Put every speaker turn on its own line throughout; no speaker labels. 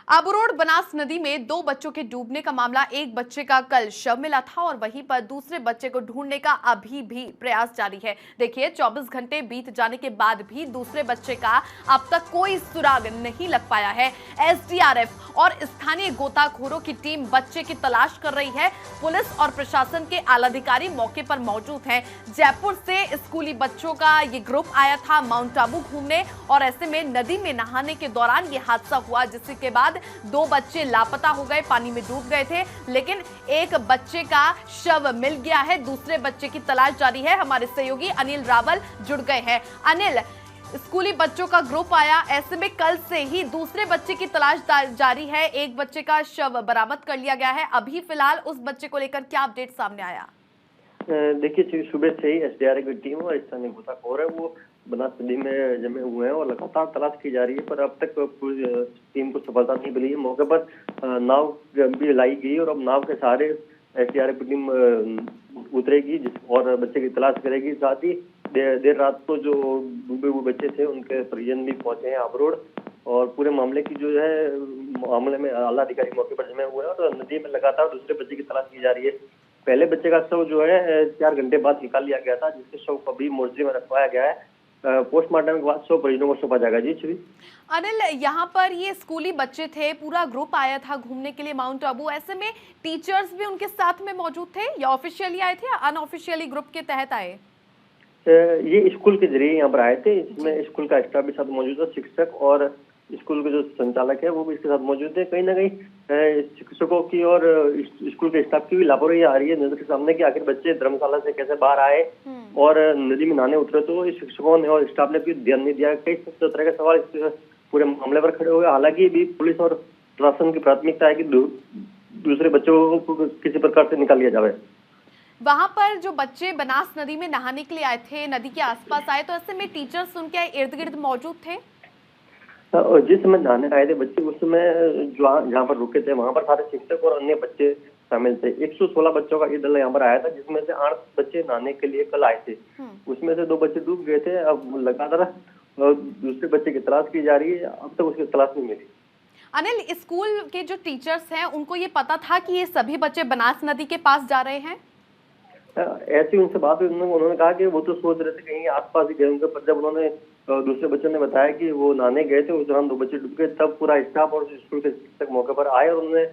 अबरोड बनास नदी में 2 बच्चों के डूबने का मामला। एक बच्चे का कल शव मिला था और वहीं पर दूसरे बच्चे को ढूंढने का अभी भी प्रयास जारी है। देखिए, 24 घंटे बीत जाने के बाद भी दूसरे बच्चे का अब तक कोई सुराग नहीं लग पाया है। एसडीआरएफ और स्थानीय गोताखोरों की टीम बच्चे की तलाश कर रही है। पुलिस और प्रशासन के आलाधिकारी मौके पर मौजूद हैं। जयपुर से स्कूली बच्चों का ये ग्रुप आया था माउंट आबू घूमने और ऐसे में नदी में नहाने के दौरान ये हादसा हुआ, जिसके बाद 2 बच्चे लापता हो गए, पानी में डूब गए थे, लेकिन एक बच्चे का शव मिल गया है। दूसरे बच्चे की तलाश जारी है। हमारे सहयोगी अनिल रावल जुड़ गए हैं। अनिल, स्कूली बच्चों का ग्रुप आया, ऐसे में कल से ही दूसरे बच्चे की तलाश जारी है। एक बच्चे का शव बरामद कर लिया गया है। अभी फिलहाल उस बच्चे को लेकर क्या अपडेट सामने आया?
देखिए, सुबह से ही एसडीआरएफ की टीम और स्थानीय गोताखोर है वो बनास नदी में जमे हुए हैं और लगातार तलाश की जा रही है, पर अब तक पूरी टीम को सफलता नहीं मिली है। मौके पर नाव भी लाई गई और अब नाव के सहारे एसडीआरएफ की टीम उतरेगी और बच्चे की तलाश करेगी। साथ ही देर रात को जो डूबे हुए बच्चे थे उनके परिजन भी पहुंचे हैं अबरोड और पूरे मामले की जो है मामले में आला अधिकारी मौके पर जमे हुए हैं और नदी में लगातार दूसरे बच्चे की तलाश की जा रही है। पहले बच्चे का शव जो है 4 घंटे बाद निकाल लिया गया था, जिसके शव को अभी मोर्चरी में रखवाया गया है। पोस्टमार्टम के बाद शव परिजनों को सौंपा जाएगा। जी श्री
अनिल, यहाँ पर ये स्कूली बच्चे थे, पूरा ग्रुप आया था घूमने के लिए माउंट आबू, ऐसे में टीचर्स भी उनके साथ में मौजूद थे या ऑफिशियली आए थे या अनऑफिशियली ग्रुप के तहत आए?
ये स्कूल के जरिए यहाँ पर आए थे, इसमें स्कूल का स्टाफ भी साथ मौजूद था, शिक्षक और स्कूल के जो संचालक है वो भी इसके साथ मौजूद है। कहीं ना कहीं शिक्षकों की और स्कूल के स्टाफ की भी लापरवाही आ रही है नजर के सामने कि आखिर बच्चे धर्मशाला से कैसे बाहर आए और नदी में नहाने उतरे तो इस शिक्षकों ने और स्टाफ ने भी ध्यान नहीं दिया। कई तरह के सवाल इस पूरे मामले पर खड़े हुए। हालांकि भी पुलिस और प्रशासन की प्राथमिकता है कि दूसरे बच्चों को किसी प्रकार से निकाल लिया जाए।
वहां पर जो बच्चे बनास नदी में नहाने के लिए आए थे, नदी के आसपास आए, तो ऐसे में टीचर्स उनके इर्द गिर्द मौजूद थे?
जिस समय नहाने आए थे बच्चे उस समय जहाँ पर रुके थे वहां पर सारे शिक्षक और अन्य बच्चे शामिल थे। 116 बच्चों का ये दल यहाँ पर आया था, जिसमें से 8 बच्चे नहाने के लिए कल आए थे। उसमें से 2 बच्चे डूब गए थे। अब लगातार दूसरे बच्चे की तलाश की जा रही है, अब तक उसकी तलाश नहीं मिली।
अनिल, स्कूल के जो टीचर्स हैं उनको ये पता था कि ये सभी बच्चे बनास नदी के पास जा रहे हैं?
ऐसी उनसे बात हुई, उन्होंने कहा कि वो तो सोच रहे थे कहीं आसपास ही गए होंगे, पर जब उन्होंने दूसरे बच्चों ने बताया कि वो नहाने गए थे, उस दौरान 2 बच्चे डूब गए, तब पूरा स्टाफ और स्कूल के शिक्षक मौके पर आए और उन्होंने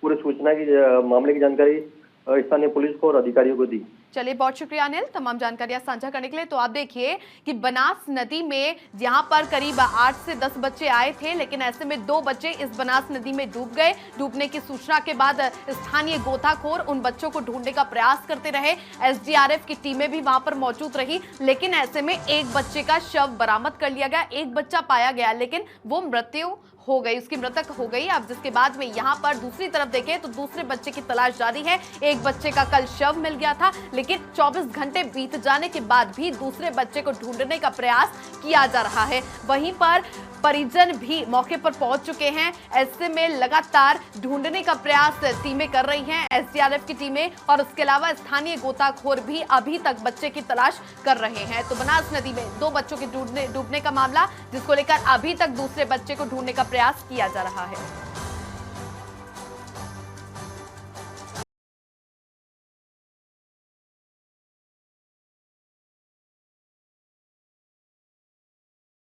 पूरी सूचना की मामले की जानकारी स्थानीय पुलिस को और अधिकारियों को दी।
चलिए, बहुत शुक्रिया अनिल तमाम जानकारियां साझा करने के लिए। तो आप देखिए कि बनास नदी में जहां पर करीब 8 से 10 बच्चे आए थे, लेकिन ऐसे में 2 बच्चे इस बनास नदी में डूब गए। डूबने की सूचना के बाद स्थानीय गोताखोर उन बच्चों को ढूंढने का प्रयास करते रहे। एसडीआरएफ की टीमें भी वहां पर मौजूद रही, लेकिन ऐसे में एक बच्चे का शव बरामद कर लिया गया। एक बच्चा पाया गया, लेकिन वो मृत्यु हो गई, उसकी मृतक हो गई। अब जिसके बाद में यहाँ पर दूसरी तरफ देखें तो दूसरे बच्चे की तलाश जारी है। एक बच्चे का कल शव मिल गया था, लेकिन 24 घंटे बीत जाने के बाद भी दूसरे बच्चे को ढूंढने का प्रयास किया जा रहा है। वहीं पर परिजन भी मौके पर पहुंच चुके हैं। ऐसे में लगातार ढूंढने का प्रयास टीमें कर रही हैं, एसडीआरएफ की टीमें, और उसके अलावा स्थानीय गोताखोर भी अभी तक बच्चे की तलाश कर रहे हैं। तो बनास नदी में 2 बच्चों के डूबने का मामला, जिसको लेकर अभी तक दूसरे बच्चे को ढूंढने का प्रयास किया जा रहा है।